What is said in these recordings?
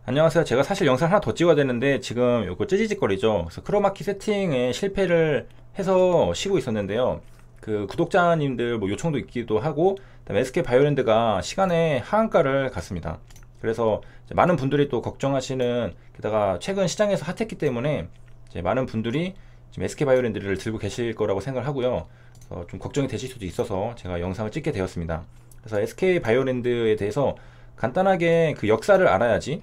안녕하세요. 제가 사실 영상 하나 더 찍어야 되는데 지금 요거 찌지직거리죠. 그래서 크로마키 세팅에 실패를 해서 쉬고 있었는데요. 그 구독자님들 뭐 요청도 있기도 하고, 그다음에 SK 바이오랜드가 시간에 하한가를 갔습니다. 그래서 이제 많은 분들이 또 걱정하시는, 게다가 최근 시장에서 핫했기 때문에 이제 많은 분들이 지금 SK 바이오랜드를 들고 계실 거라고 생각을 하고요. 그래서 좀 걱정이 되실 수도 있어서 제가 영상을 찍게 되었습니다. 그래서 SK 바이오랜드에 대해서 간단하게 그 역사를 알아야지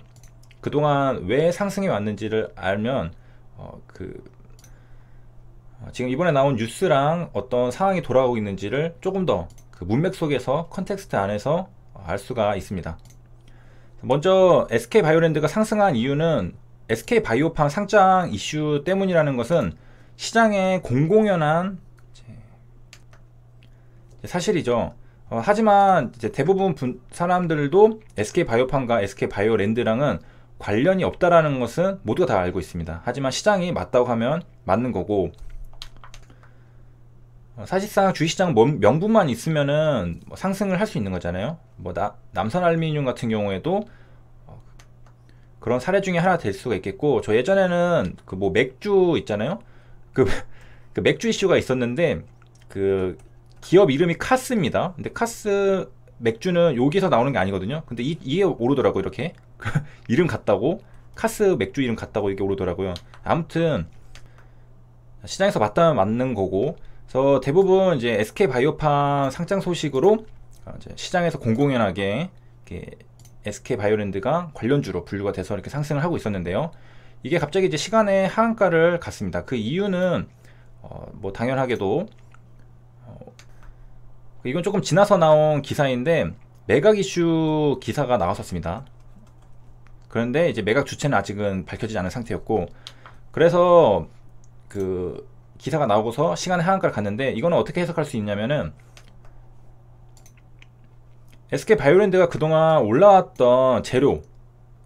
그동안 왜 상승해 왔는지를 알면 지금 이번에 나온 뉴스랑 어떤 상황이 돌아오고 있는지를 조금 더 그 문맥 속에서 컨텍스트 안에서 알 수가 있습니다. 먼저 SK 바이오랜드가 상승한 이유는 SK 바이오팜 상장 이슈 때문이라는 것은 시장에 공공연한 사실이죠. 하지만 이제 대부분 사람들도 SK 바이오팜과 SK 바이오랜드랑은 관련이 없다라는 것은 모두가 다 알고 있습니다. 하지만 시장이 맞다고 하면 맞는 거고, 사실상 주식시장 명분만 있으면은 뭐 상승을 할 수 있는 거잖아요. 뭐 남선알루미늄 같은 경우에도 그런 사례 중에 하나 될 수가 있겠고, 저 예전에는 그 뭐 맥주 있잖아요. 그, 그 맥주 이슈가 있었는데 그 기업 이름이 카스입니다. 근데 카스 맥주는 여기서 나오는 게 아니거든요. 근데 이게 오르더라고. 이렇게 이름 같다고, 카스 맥주 이름 같다고 이게 오르더라고요. 아무튼 시장에서 맞다면 맞는 거고, 그래서 대부분 이제 SK 바이오팜 상장 소식으로 이제 시장에서 공공연하게 이렇게 SK 바이오랜드가 관련주로 분류가 돼서 이렇게 상승을 하고 있었는데요. 이게 갑자기 이제 시간의 하한가를 갔습니다. 그 이유는 뭐 당연하게도 이건 조금 지나서 나온 기사인데, 매각 이슈 기사가 나왔었습니다. 그런데 이제 매각 주체는 아직은 밝혀지지 않은 상태였고, 그래서 그 기사가 나오고서 시간의 하한가를 갔는데, 이거는 어떻게 해석할 수 있냐면은 SK 바이오랜드가 그동안 올라왔던 재료,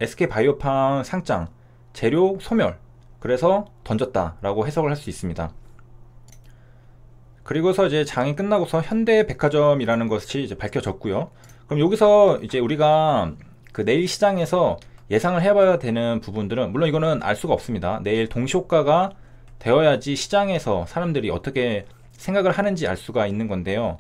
SK 바이오팜 상장 재료 소멸, 그래서 던졌다라고 해석을 할 수 있습니다. 그리고서 이제 장이 끝나고서 현대백화점이라는 것이 이제 밝혀졌고요. 그럼 여기서 이제 우리가 그 내일 시장에서 예상을 해봐야 되는 부분들은, 물론 이거는 알 수가 없습니다. 내일 동시효과가 되어야지 시장에서 사람들이 어떻게 생각을 하는지 알 수가 있는 건데요.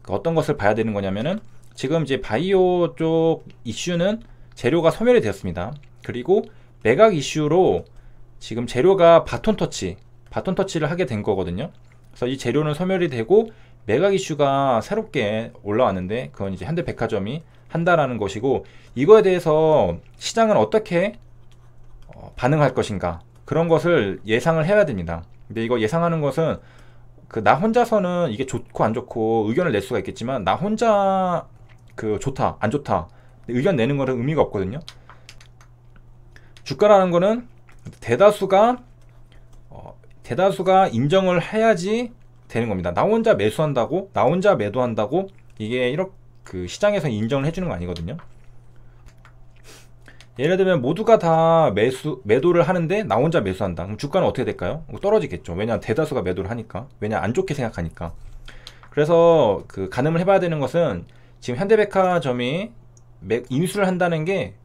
어떤 것을 봐야 되는 거냐면은, 지금 이제 바이오 쪽 이슈는 재료가 소멸이 되었습니다. 그리고 매각 이슈로 지금 재료가 바톤 터치를 하게 된 거거든요. 그래서 이 재료는 소멸이 되고 매각 이슈가 새롭게 올라왔는데, 그건 이제 현대백화점이 한다라는 것이고, 이거에 대해서 시장은 어떻게 반응할 것인가, 그런 것을 예상을 해야 됩니다. 근데 이거 예상하는 것은 그 나 혼자서는 이게 좋고 안 좋고 의견을 낼 수가 있겠지만, 나 혼자 그 좋다 안 좋다 의견 내는 거는 의미가 없거든요. 주가라는 거는 대다수가 인정을 해야지 되는 겁니다. 나 혼자 매수한다고, 나 혼자 매도한다고 이게 이렇게 그 시장에서 인정을 해주는 거 아니거든요. 예를 들면 모두가 다 매도를 하는데 나 혼자 매수한다. 그럼 주가는 어떻게 될까요? 떨어지겠죠. 왜냐, 대다수가 매도를 하니까. 왜냐, 안 좋게 생각하니까. 그래서 그 가늠을 해봐야 되는 것은, 지금 현대백화점이 인수를 한다는 게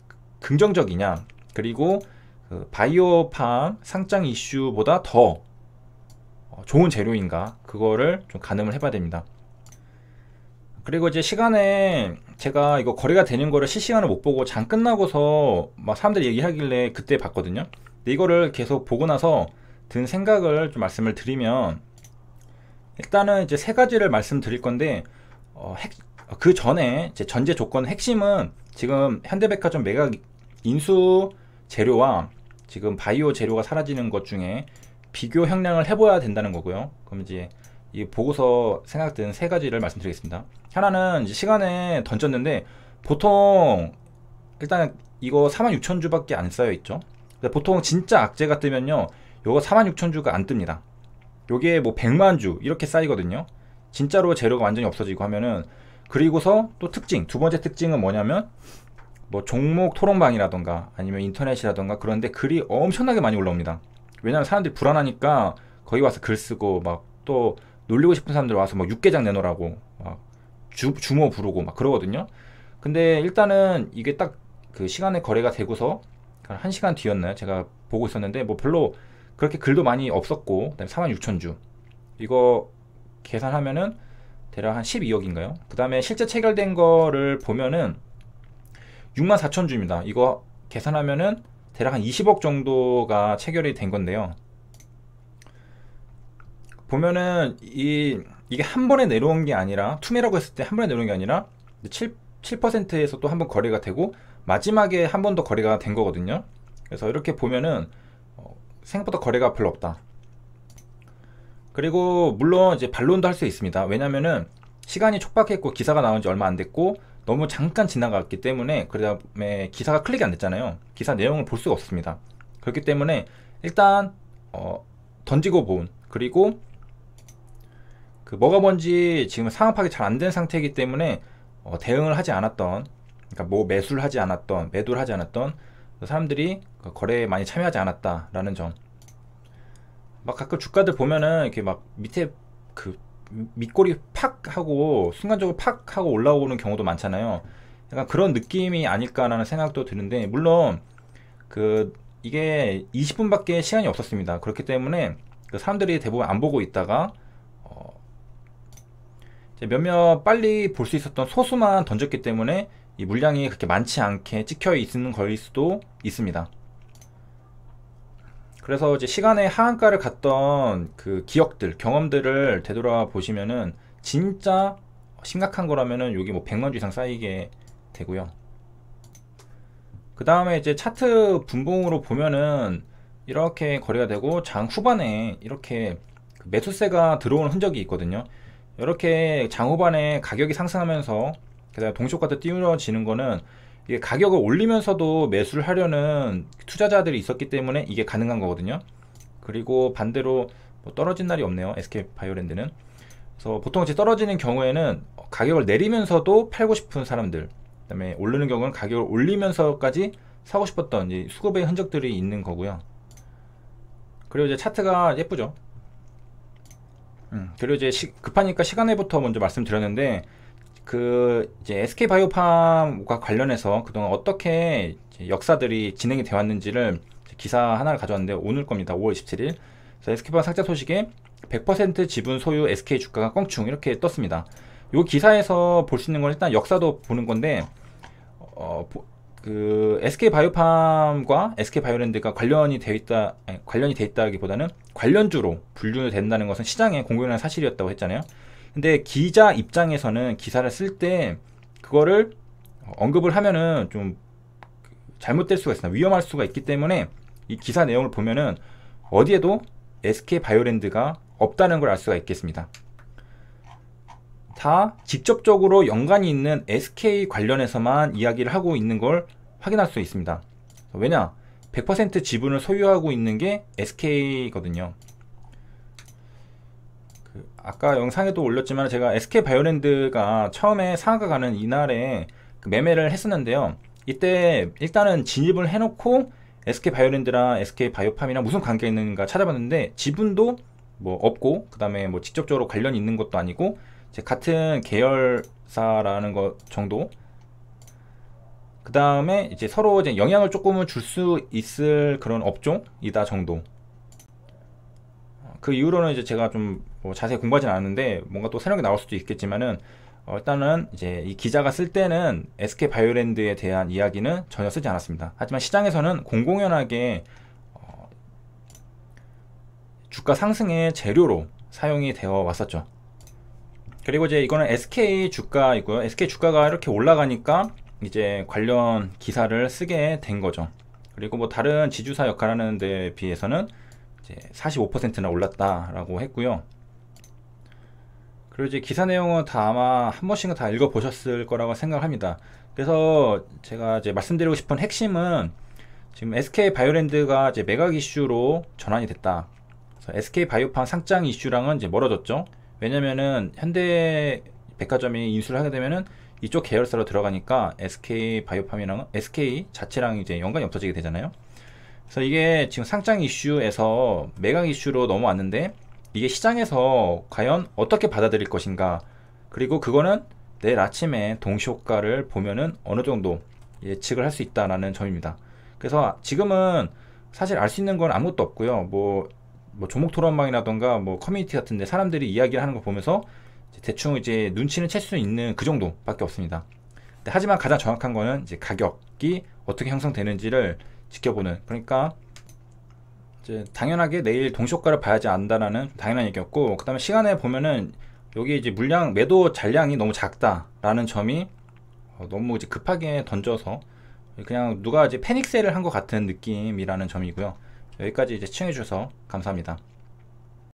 긍정적이냐, 그리고 그 바이오팜 상장 이슈보다 더 좋은 재료인가, 그거를 좀 가늠을 해봐야 됩니다. 그리고 이제 시간에 제가 이거 거래가 되는 거를 실시간을 못 보고 장 끝나고서 막 사람들이 얘기하길래 그때 봤거든요. 근데 이거를 계속 보고 나서 든 생각을 좀 말씀을 드리면, 일단은 이제 세 가지를 말씀드릴 건데, 그 전에 제 전제 조건 핵심은, 지금 현대백화점 매각 인수 재료와 지금 바이오 재료가 사라지는 것 중에 비교 형량을 해봐야 된다는 거고요. 그럼 이제 이 보고서 생각든 세 가지를 말씀드리겠습니다. 하나는 이제 시간에 던졌는데, 보통 일단 이거 46,000주밖에 안 쌓여 있죠. 보통 진짜 악재가 뜨면요, 요거 46,000주가 안 뜹니다. 요게 뭐 100만 주 이렇게 쌓이거든요. 진짜로 재료가 완전히 없어지고 하면은. 그리고서 또 두 번째 특징은 뭐냐면, 뭐 종목 토론방이라던가 아니면 인터넷이라던가 그런데 글이 엄청나게 많이 올라옵니다. 왜냐면 사람들이 불안하니까 거기 와서 글 쓰고, 막 또 놀리고 싶은 사람들 와서 막 육개장 내놓으라고 막 주모 부르고 막 그러거든요. 근데 일단은 이게 딱 그 시간에 거래가 되고서 한 1시간 뒤였나요? 제가 보고 있었는데 뭐 별로 그렇게 글도 많이 없었고, 그다음에 46,000주 이거 계산하면은 대략 한 12억인가요? 그 다음에 실제 체결된 거를 보면은 64,000주입니다. 이거 계산하면은 대략 한 20억 정도가 체결이 된 건데요. 보면은 이게 한 번에 내려온 게 아니라, 투매라고 했을 때 한 번에 내려온 게 아니라 7%에서 또 한 번 거래가 되고 마지막에 한 번 더 거래가 된 거거든요. 그래서 이렇게 보면은 생각보다 거래가 별로 없다. 그리고 물론 이제 반론도 할 수 있습니다. 왜냐면은 시간이 촉박했고 기사가 나온 지 얼마 안 됐고 너무 잠깐 지나갔기 때문에, 그 다음에 기사가 클릭이 안 됐잖아요. 기사 내용을 볼 수가 없습니다. 그렇기 때문에 일단 던지고 본, 그리고 그 뭐가 뭔지 지금 상황 파악이 잘 안 된 상태이기 때문에 대응을 하지 않았던, 그러니까 뭐 매수를 하지 않았던, 매도를 하지 않았던 사람들이 그 거래에 많이 참여하지 않았다라는 점. 막 가끔 주가들 보면은 이렇게 막 밑에 그 밑꼬리 팍 하고 순간적으로 팍 하고 올라오는 경우도 많잖아요. 약간 그런 느낌이 아닐까라는 생각도 드는데, 물론 그 이게 20분밖에 시간이 없었습니다. 그렇기 때문에 그 사람들이 대부분 안 보고 있다가 이제 몇몇 빨리 볼 수 있었던 소수만 던졌기 때문에 이 물량이 그렇게 많지 않게 찍혀 있는 거일 수도 있습니다. 그래서 이제 시간의 하한가를 갔던 그 기억들, 경험들을 되돌아 보시면은 진짜 심각한 거라면은 여기 뭐 100만 주 이상 쌓이게 되고요. 그 다음에 이제 차트 분봉으로 보면은 이렇게 거래가 되고 장 후반에 이렇게 매수세가 들어오는 흔적이 있거든요. 이렇게 장 후반에 가격이 상승하면서 그다음에 동시효과도 띄워지는 거는 이게 가격을 올리면서도 매수를 하려는 투자자들이 있었기 때문에 이게 가능한 거거든요. 그리고 반대로 뭐 떨어진 날이 없네요, SK바이오랜드는. 그래서 보통 이제 떨어지는 경우에는 가격을 내리면서도 팔고 싶은 사람들, 그 다음에 오르는 경우는 가격을 올리면서까지 사고 싶었던 이제 수급의 흔적들이 있는 거고요. 그리고 이제 차트가 예쁘죠. 그리고 이제 급하니까 시간에부터 먼저 말씀드렸는데, 그 이제 SK바이오팜과 관련해서 그동안 어떻게 역사들이 진행이 되어 왔는지를 기사 하나를 가져왔는데, 오늘 겁니다. 5월 27일. 그래서 SK바이오 상장 소식에 100% 지분 소유 SK 주가가 껑충 이렇게 떴습니다. 이 기사에서 볼 수 있는 건 일단 역사도 보는 건데, 그 SK바이오팜과 SK바이오랜드가 관련이 되어 있다기보다는 관련주로 분류된다는 것은 시장에 공공연한 사실이었다고 했잖아요. 근데 기자 입장에서는 기사를 쓸 때 그거를 언급을 하면은 좀 잘못될 수가 있습니다. 위험할 수가 있기 때문에 이 기사 내용을 보면은 어디에도 SK바이오랜드가 없다는 걸 알 수가 있겠습니다. 다 직접적으로 연관이 있는 SK 관련해서만 이야기를 하고 있는 걸 확인할 수 있습니다. 왜냐? 100% 지분을 소유하고 있는 게 SK거든요. 아까 영상에도 올렸지만 제가 SK바이오랜드가 처음에 상한가 가는 이날에 그 매매를 했었는데요. 이때 일단은 진입을 해놓고 SK바이오랜드랑 SK바이오팜이랑 무슨 관계가 있는가 찾아봤는데 지분도 뭐 없고, 그 다음에 뭐 직접적으로 관련이 있는 것도 아니고 같은 계열사라는 것 정도. 그 다음에 이제 서로 이제 영향을 조금은 줄 수 있을 그런 업종이다 정도. 그 이후로는 이제 제가 좀 뭐 자세히 공부하진 않았는데 뭔가 또 새로운 게 나올 수도 있겠지만은 일단은 이제 이 기자가 쓸 때는 SK바이오랜드에 대한 이야기는 전혀 쓰지 않았습니다. 하지만 시장에서는 공공연하게 주가 상승의 재료로 사용이 되어 왔었죠. 그리고 이제 이거는 SK 주가이고요. SK 주가가 이렇게 올라가니까 이제 관련 기사를 쓰게 된 거죠. 그리고 뭐 다른 지주사 역할하는 데 비해서는 이제 45%나 올랐다라고 했고요. 그리고 이제 기사 내용은 다 아마 한 번씩은 다 읽어 보셨을 거라고 생각합니다. 그래서 제가 이제 말씀드리고 싶은 핵심은 지금 SK바이오랜드가 이제 매각 이슈로 전환이 됐다. 그래서 SK바이오팜 상장 이슈랑은 이제 멀어졌죠. 왜냐면은 현대백화점이 인수를 하게 되면은 이쪽 계열사로 들어가니까 SK바이오팜이랑 SK 자체랑 이제 연관이 없어지게 되잖아요. 그래서 이게 지금 상장 이슈에서 매각 이슈로 넘어왔는데, 이게 시장에서 과연 어떻게 받아들일 것인가, 그리고 그거는 내일 아침에 동시효과를 보면은 어느 정도 예측을 할 수 있다라는 점입니다. 그래서 지금은 사실 알 수 있는 건 아무것도 없고요. 뭐 종목 토론방이라던가 뭐 커뮤니티 같은데 사람들이 이야기를 하는 거 보면서 대충 이제 눈치는 챌 수 있는 그 정도밖에 없습니다. 하지만 가장 정확한 거는 이제 가격이 어떻게 형성되는지를 지켜보는, 그러니까 이제 당연하게 내일 동시효과를 봐야지 안다라는 당연한 얘기였고, 그 다음에 시간에 보면은 여기 이제 물량 매도 잔량이 너무 작다라는 점이 너무 이제 급하게 던져서 그냥 누가 이제 패닉셀을 한 것 같은 느낌이라는 점이고요. 여기까지 이제 시청해 주셔서 감사합니다.